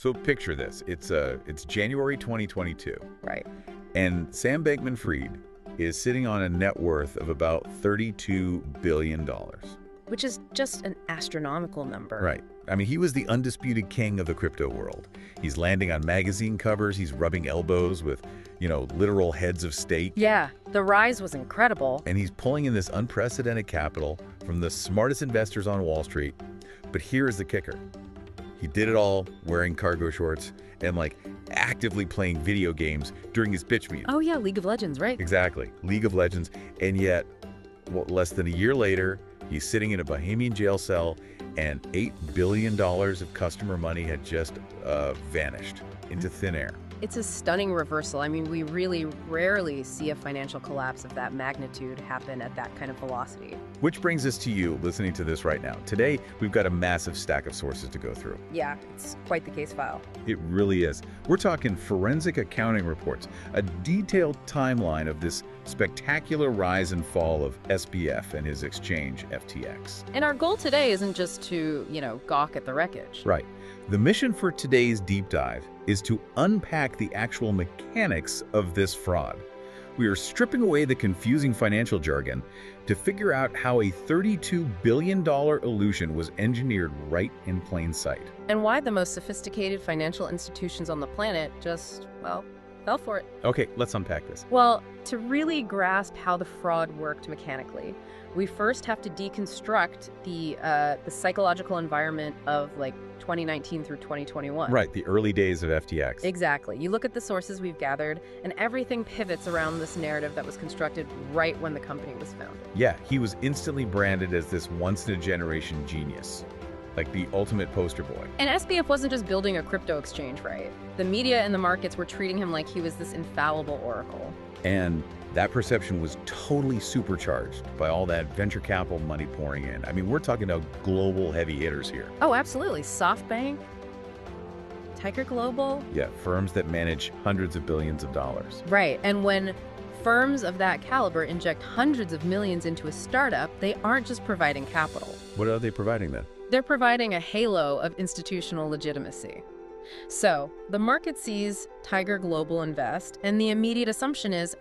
So picture this. It's January 2022, Right. and Sam Bankman-Fried is sitting on a net worth of about $32 billion. Which is just an astronomical number. Right. I mean, he was the undisputed king of the crypto world. He's landing on magazine covers. He's rubbing elbows with, literal heads of state. Yeah, the rise was incredible. And he's pulling in this unprecedented capital from the smartest investors on Wall Street. But here's the kicker. He did it all wearing cargo shorts and, actively playing video games during his pitch meeting. Oh yeah, League of Legends, right? Exactly. League of Legends. And yet, less than a year later, he's sitting in a Bahamian jail cell, and $8 billion of customer money had just vanished into thin air. It's a stunning reversal. I mean, we really rarely see a financial collapse of that magnitude happen at that kind of velocity. Which brings us to you listening to this right now. Today, we've got a massive stack of sources to go through. Yeah, it's quite the case file. It really is. We're talking forensic accounting reports, a detailed timeline of this spectacular rise and fall of SBF and his exchange, FTX. And our goal today isn't just to, gawk at the wreckage. Right. The mission for today's deep dive is to unpack the actual mechanics of this fraud. We are stripping away the confusing financial jargon to figure out how a $32 billion illusion was engineered right in plain sight. And why the most sophisticated financial institutions on the planet just, fell for it. Okay, let's unpack this. Well, to really grasp how the fraud worked mechanically, we first have to deconstruct the psychological environment of 2019 through 2021. Right, the early days of FTX. Exactly. You look at the sources we've gathered, and everything pivots around this narrative that was constructed right when the company was founded. Yeah, he was instantly branded as this once-in-a-generation genius, like the ultimate poster boy. And SBF wasn't just building a crypto exchange, right? The media and the markets were treating him like he was this infallible oracle. And that perception was totally supercharged by all that venture capital money pouring in. I mean, we're talking about global heavy hitters here. Oh, absolutely. SoftBank, Tiger Global. Yeah, firms that manage hundreds of billions of dollars. Right. And when firms of that caliber inject hundreds of millions into a startup, they aren't just providing capital. What are they providing then? They're providing a halo of institutional legitimacy. So, the market sees Tiger Global invest, and the immediate assumption is,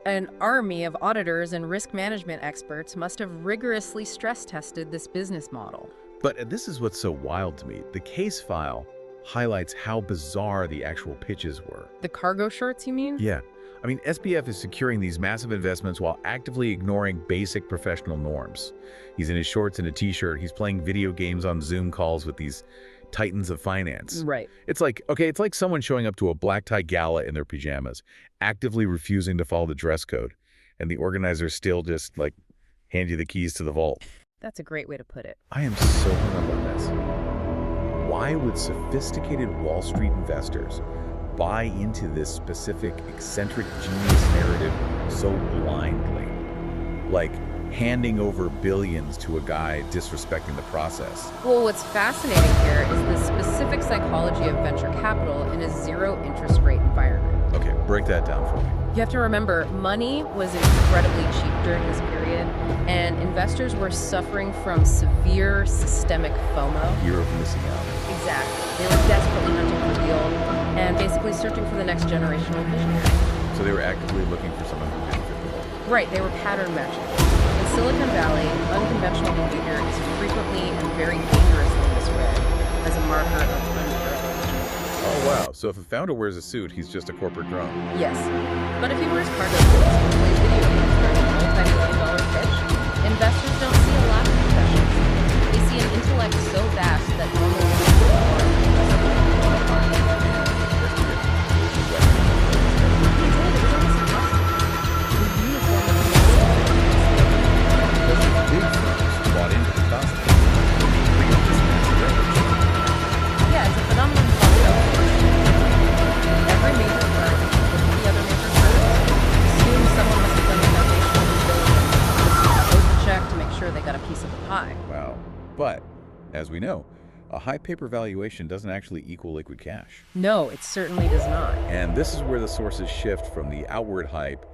an army of auditors and risk management experts must have rigorously stress-tested this business model. But this is what's so wild to me. The case file highlights how bizarre the actual pitches were. The cargo shorts, you mean? Yeah. I mean, SBF is securing these massive investments while actively ignoring basic professional norms. He's in his shorts and a t-shirt. He's playing video games on Zoom calls with these titans of finance. Right. It's like someone showing up to a black tie gala in their pajamas, actively refusing to follow the dress code, and the organizers still just hand you the keys to the vault. That's a great way to put it. I am so hung up on this. Why would sophisticated Wall Street investors buy into this specific eccentric genius narrative so blindly? Like handing over billions to a guy disrespecting the process. Well, what's fascinating here is the specific psychology of venture capital in a zero interest rate environment. Okay, break that down for me. You have to remember, money was incredibly cheap during this period, and investors were suffering from severe systemic FOMO. Fear of missing out. Exactly. They were desperately hunting for yield and basically searching for the next generational visionary. So they were actively looking for someone who didn't fit the mold. Right, they were pattern matching. In Silicon Valley, unconventional behavior is frequently and very dangerously misread as a marker of unprivilege. Oh, wow. So if a founder wears a suit, he's just a corporate drone. Yes. But if he wears cargo shorts and plays video games during a multi-million-dollar pitch, investors don't see a lack of professionalism. They see an intellect so vast that normal people are Big firms bought into the concept. Yeah, it's a phenomenon called outsourcing. Every major firm, with the other major firms, assumes someone must have done the foundational due diligence, close the check to make sure they got a piece of the pie. Wow. But, as we know, a high paper valuation doesn't actually equal liquid cash. No, it certainly does not. And this is where the sources shift from the outward hype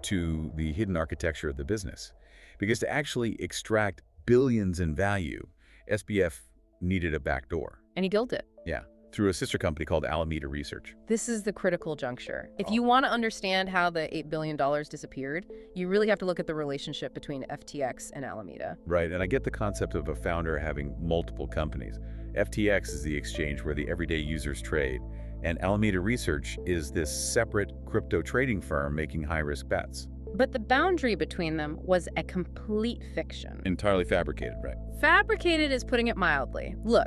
to the hidden architecture of the business. Because to actually extract billions in value, SBF needed a backdoor. And he built it. Yeah. through a sister company called Alameda Research. This is the critical juncture. If you want to understand how the $8 billion disappeared, you really have to look at the relationship between FTX and Alameda. Right, and I get the concept of a founder having multiple companies. FTX is the exchange where the everyday users trade, and Alameda Research is this separate crypto trading firm making high-risk bets. But the boundary between them was a complete fiction. Entirely fabricated, right? Fabricated is putting it mildly. Look,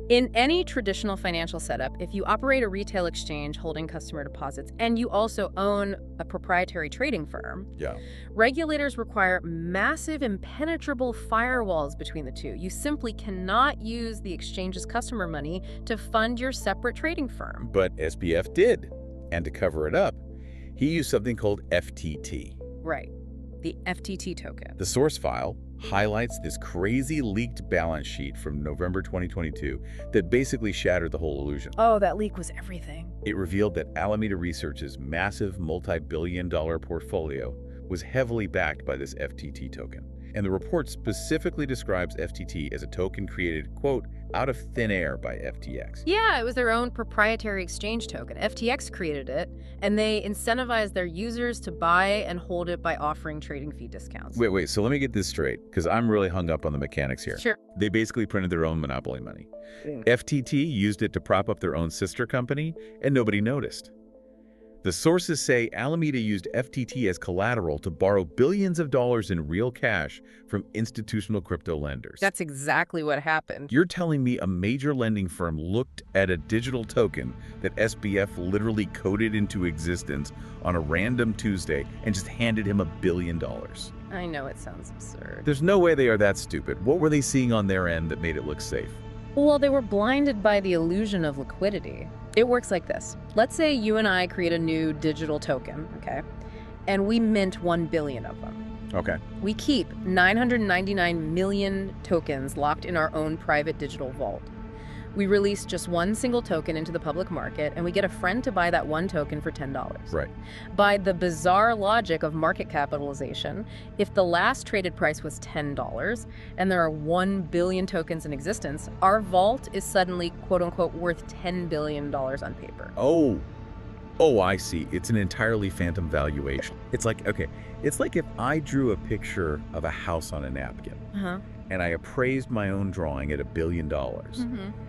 in any traditional financial setup, if you operate a retail exchange holding customer deposits and you also own a proprietary trading firm, regulators require massive impenetrable firewalls between the two. You simply cannot use the exchange's customer money to fund your separate trading firm. But SBF did. And to cover it up, he used something called FTT. Right. The FTT token. The source file highlights this crazy leaked balance sheet from November 2022 that basically shattered the whole illusion. Oh, that leak was everything. It revealed that Alameda Research's massive multi-billion-dollar portfolio was heavily backed by this FTT token. And the report specifically describes FTT as a token created, quote, out of thin air by FTX. Yeah, it was their own proprietary exchange token. FTX created it, and they incentivized their users to buy and hold it by offering trading fee discounts. Wait, so let me get this straight, because I'm really hung up on the mechanics here. Sure. They basically printed their own monopoly money. FTT used it to prop up their own sister company, and nobody noticed. The sources say Alameda used FTT as collateral to borrow billions of dollars in real cash from institutional crypto lenders. That's exactly what happened. You're telling me a major lending firm looked at a digital token that SBF literally coded into existence on a random Tuesday and just handed him $1 billion? I know it sounds absurd. There's no way they are that stupid. What were they seeing on their end that made it look safe? Well, they were blinded by the illusion of liquidity. It works like this. Let's say you and I create a new digital token, okay? And we mint 1 billion of them. Okay. We keep 999 million tokens locked in our own private digital vault. We release just one single token into the public market, and we get a friend to buy that one token for $10. Right. By the bizarre logic of market capitalization, if the last traded price was $10 and there are 1 billion tokens in existence, our vault is suddenly, quote-unquote, worth $10 billion on paper. Oh, I see. It's an entirely phantom valuation. It's like, okay, it's like if I drew a picture of a house on a napkin. And I appraised my own drawing at $1 billion,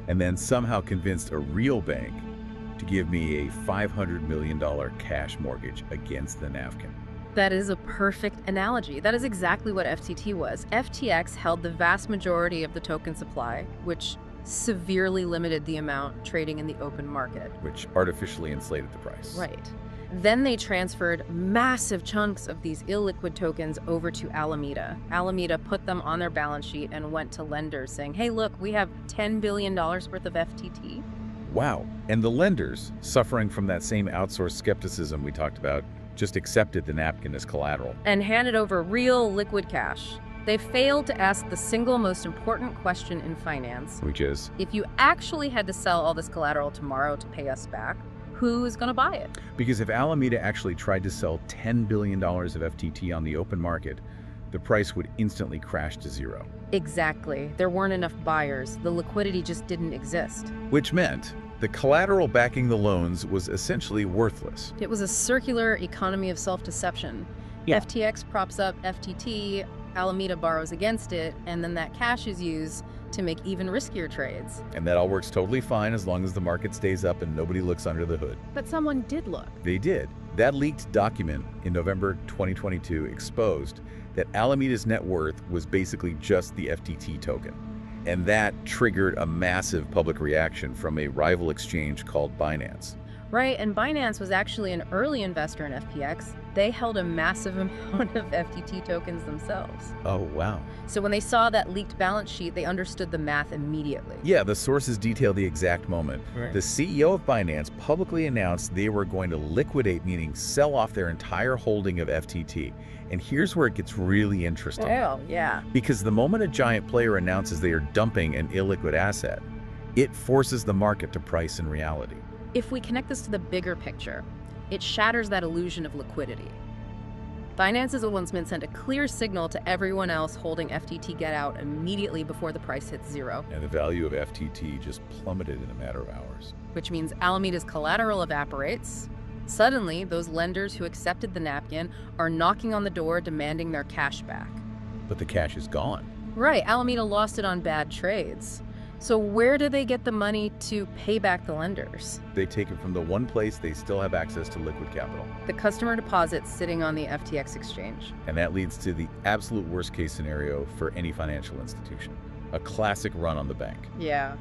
and then somehow convinced a real bank to give me a $500 million cash mortgage against the napkin. That is a perfect analogy. That is exactly what FTT was. FTX held the vast majority of the token supply, which severely limited the amount trading in the open market. Which artificially inflated the price. Right. Then they transferred massive chunks of these illiquid tokens over to Alameda. Alameda put them on their balance sheet and went to lenders saying, hey, look, we have $10 billion worth of FTT. Wow. And the lenders, suffering from that same outsourced skepticism we talked about, just accepted the napkin as collateral. And handed over real liquid cash. They failed to ask the single most important question in finance. Which is? If you actually had to sell all this collateral tomorrow to pay us back, who's going to buy it? Because if Alameda actually tried to sell $10 billion of FTT on the open market, the price would instantly crash to zero. Exactly. There weren't enough buyers. The liquidity just didn't exist. Which meant the collateral backing the loans was essentially worthless. It was a circular economy of self-deception. Yeah. FTX props up FTT, Alameda borrows against it, and then that cash is used to make even riskier trades. And that all works totally fine as long as the market stays up and nobody looks under the hood. But someone did look. They did. That leaked document in November 2022 exposed that Alameda's net worth was basically just the FTT token. And that triggered a massive public reaction from a rival exchange called Binance. Right, and Binance was actually an early investor in FTX. They held a massive amount of FTT tokens themselves. Oh, wow. So when they saw that leaked balance sheet, they understood the math immediately. Yeah, the sources detail the exact moment. Right. The CEO of Binance publicly announced they were going to liquidate, meaning sell off their entire holding of FTT. And here's where it gets really interesting. Hell, yeah. Because the moment a giant player announces they are dumping an illiquid asset, it forces the market to price in reality. If we connect this to the bigger picture, it shatters that illusion of liquidity. Binance's announcement sent a clear signal to everyone else holding FTT get out immediately before the price hits zero. And the value of FTT just plummeted in a matter of hours. Which means Alameda's collateral evaporates. Suddenly, those lenders who accepted the napkin are knocking on the door demanding their cash back. But the cash is gone. Right, Alameda lost it on bad trades. So where do they get the money to pay back the lenders? They take it from the one place they still have access to liquid capital. The customer deposits sitting on the FTX exchange. And that leads to the absolute worst case scenario for any financial institution. A classic run on the bank. Yeah.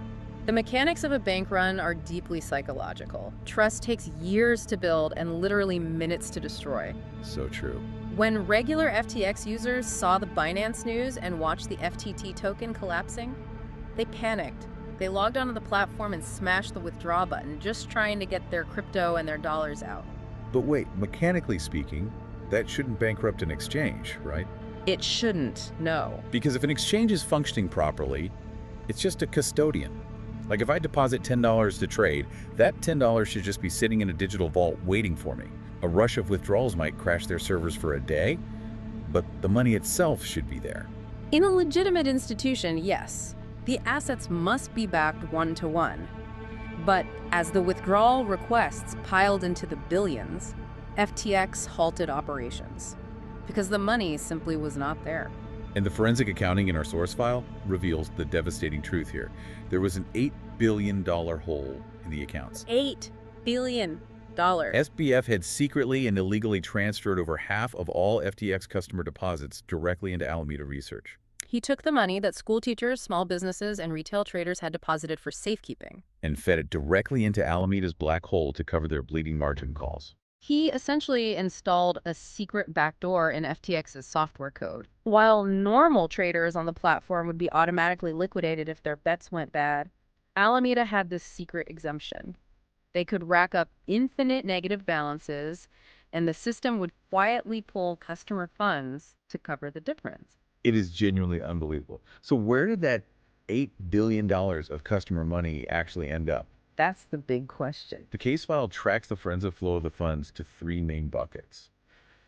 The mechanics of a bank run are deeply psychological. Trust takes years to build and literally minutes to destroy. So true. When regular FTX users saw the Binance news and watched the FTT token collapsing, they panicked. They logged onto the platform and smashed the withdraw button, just trying to get their crypto and their dollars out. But wait, mechanically speaking, that shouldn't bankrupt an exchange, right? It shouldn't, no. Because if an exchange is functioning properly, it's just a custodian. Like if I deposit $10 to trade, that $10 should just be sitting in a digital vault waiting for me. A rush of withdrawals might crash their servers for a day, but the money itself should be there. In a legitimate institution, yes. The assets must be backed one-to-one. But as the withdrawal requests piled into the billions, FTX halted operations because the money simply was not there. And the forensic accounting in our source file reveals the devastating truth here. There was an $8 billion hole in the accounts. $8 billion. SBF had secretly and illegally transferred over half of all FTX customer deposits directly into Alameda Research. He took the money that school teachers, small businesses, and retail traders had deposited for safekeeping and fed it directly into Alameda's black hole to cover their bleeding margin calls. He essentially installed a secret backdoor in FTX's software code. While normal traders on the platform would be automatically liquidated if their bets went bad, Alameda had this secret exemption. They could rack up infinite negative balances, and the system would quietly pull customer funds to cover the difference. It is genuinely unbelievable. So where did that $8 billion of customer money actually end up? That's the big question. The case file tracks the forensic flow of the funds to three main buckets.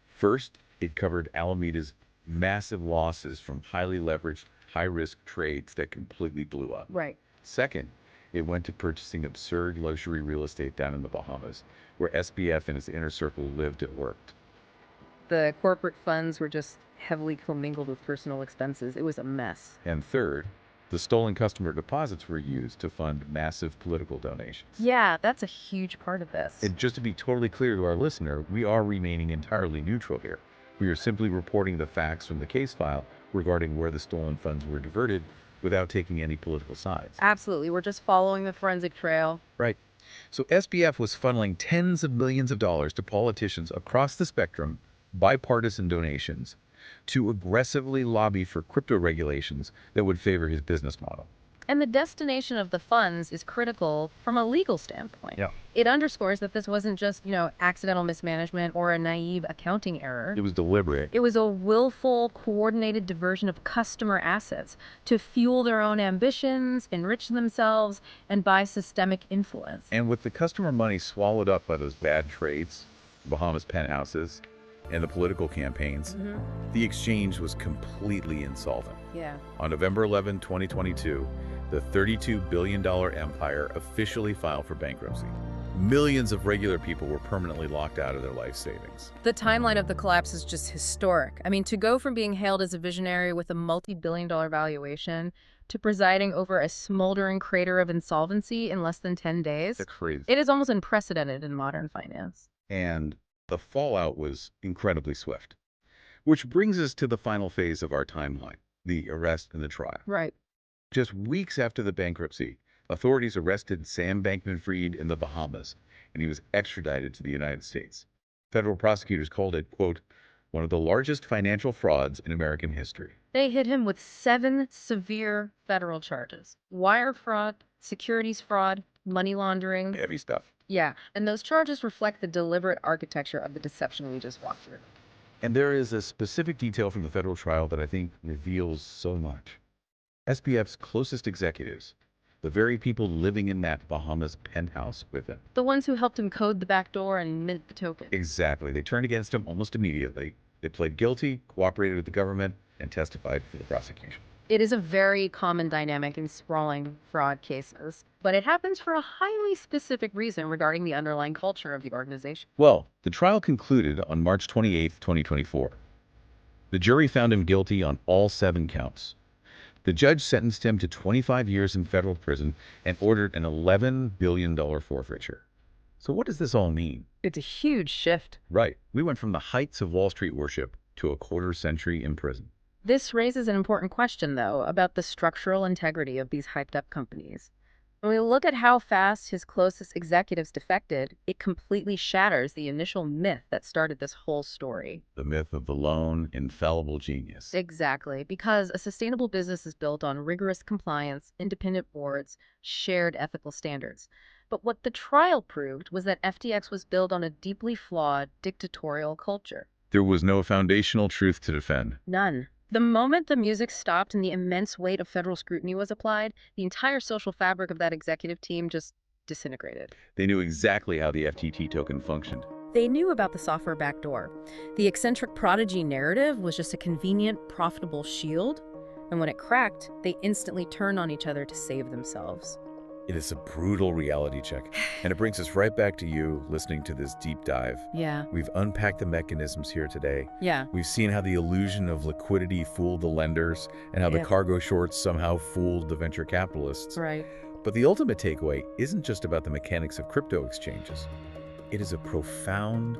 First, it covered Alameda's massive losses from highly leveraged, high-risk trades that completely blew up. Right. Second, it went to purchasing absurd luxury real estate down in the Bahamas, where SBF and his inner circle lived and worked. The corporate funds were just heavily commingled with personal expenses. It was a mess. And third, the stolen customer deposits were used to fund massive political donations. Yeah, that's a huge part of this. And just to be totally clear to our listener, we are remaining entirely neutral here. We are simply reporting the facts from the case file regarding where the stolen funds were diverted without taking any political sides. Absolutely. We're just following the forensic trail. Right. So SBF was funneling tens of millions of dollars to politicians across the spectrum, bipartisan donations, to aggressively lobby for crypto regulations that would favor his business model. And the destination of the funds is critical from a legal standpoint. Yeah. It underscores that this wasn't just, accidental mismanagement or a naive accounting error. It was deliberate. It was a willful, coordinated diversion of customer assets to fuel their own ambitions, enrich themselves, and buy systemic influence. And with the customer money swallowed up by those bad trades, Bahamas penthouses, and the political campaigns, the exchange was completely insolvent. Yeah. On November 11, 2022, the $32 billion empire officially filed for bankruptcy. Millions of regular people were permanently locked out of their life savings. The timeline of the collapse is just historic. I mean, to go from being hailed as a visionary with a multi-billion-dollar valuation to presiding over a smoldering crater of insolvency in less than 10 days, That's crazy. it is almost unprecedented in modern finance. And the fallout was incredibly swift. Which brings us to the final phase of our timeline, the arrest and the trial. Right. Just weeks after the bankruptcy, authorities arrested Sam Bankman-Fried in the Bahamas, and he was extradited to the United States. Federal prosecutors called it, quote, one of the largest financial frauds in American history. They hit him with 7 severe federal charges: wire fraud, securities fraud, money laundering. Heavy stuff. Yeah, and those charges reflect the deliberate architecture of the deception we just walked through. And there is a specific detail from the federal trial that I think reveals so much. SBF's closest executives, the very people living in that Bahamas penthouse with him. The ones who helped him code the back door and mint the token. Exactly. They turned against him almost immediately. They pled guilty, cooperated with the government, and testified for the prosecution. It is a very common dynamic in sprawling fraud cases, but it happens for a highly specific reason regarding the underlying culture of the organization. Well, the trial concluded on March 28, 2024. The jury found him guilty on all 7 counts. The judge sentenced him to 25 years in federal prison and ordered an $11 billion forfeiture. So what does this all mean? It's a huge shift. Right. We went from the heights of Wall Street worship to a quarter century in prison. This raises an important question, though, about the structural integrity of these hyped-up companies. When we look at how fast his closest executives defected, it completely shatters the initial myth that started this whole story. The myth of the lone, infallible genius. Exactly, because a sustainable business is built on rigorous compliance, independent boards, shared ethical standards. But what the trial proved was that FTX was built on a deeply flawed, dictatorial culture. There was no foundational truth to defend. None. The moment the music stopped and the immense weight of federal scrutiny was applied, the entire social fabric of that executive team just disintegrated. They knew exactly how the FTT token functioned. They knew about the software backdoor. The eccentric prodigy narrative was just a convenient, profitable shield, and when it cracked, they instantly turned on each other to save themselves. It is a brutal reality check, and it brings us right back to you listening to this deep dive. Yeah. We've unpacked the mechanisms here today. Yeah. We've seen how the illusion of liquidity fooled the lenders and how the cargo shorts somehow fooled the venture capitalists. Right. But the ultimate takeaway isn't just about the mechanics of crypto exchanges. It is a profound,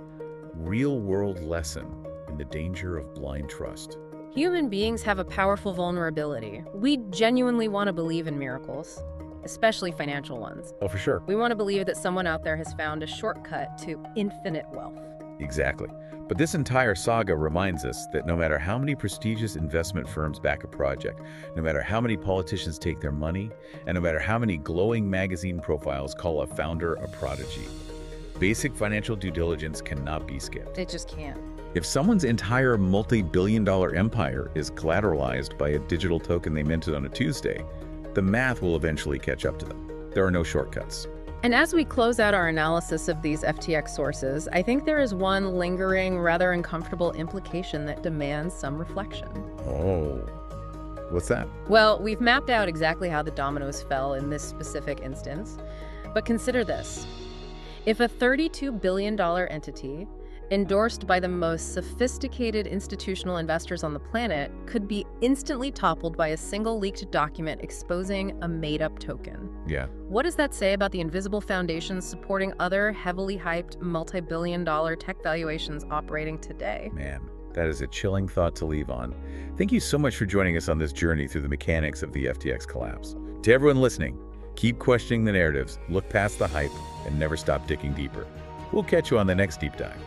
real-world lesson in the danger of blind trust. Human beings have a powerful vulnerability. We genuinely want to believe in miracles, especially financial ones. Oh, for sure. We want to believe that someone out there has found a shortcut to infinite wealth. Exactly. But this entire saga reminds us that no matter how many prestigious investment firms back a project, no matter how many politicians take their money, and no matter how many glowing magazine profiles call a founder a prodigy, basic financial due diligence cannot be skipped. It just can't. If someone's entire multi-billion-dollar empire is collateralized by a digital token they minted on a Tuesday, the math will eventually catch up to them. There are no shortcuts. And as we close out our analysis of these FTX sources, I think there is one lingering, rather uncomfortable implication that demands some reflection. Oh, what's that? Well, we've mapped out exactly how the dominoes fell in this specific instance, but consider this. If a $32 billion entity, endorsed by the most sophisticated institutional investors on the planet, could be instantly toppled by a single leaked document exposing a made-up token. Yeah. What does that say about the invisible foundations supporting other heavily hyped multi-billion-dollar tech valuations operating today? Man, that is a chilling thought to leave on. Thank you so much for joining us on this journey through the mechanics of the FTX collapse. To everyone listening, keep questioning the narratives, look past the hype, and never stop digging deeper. We'll catch you on the next deep dive.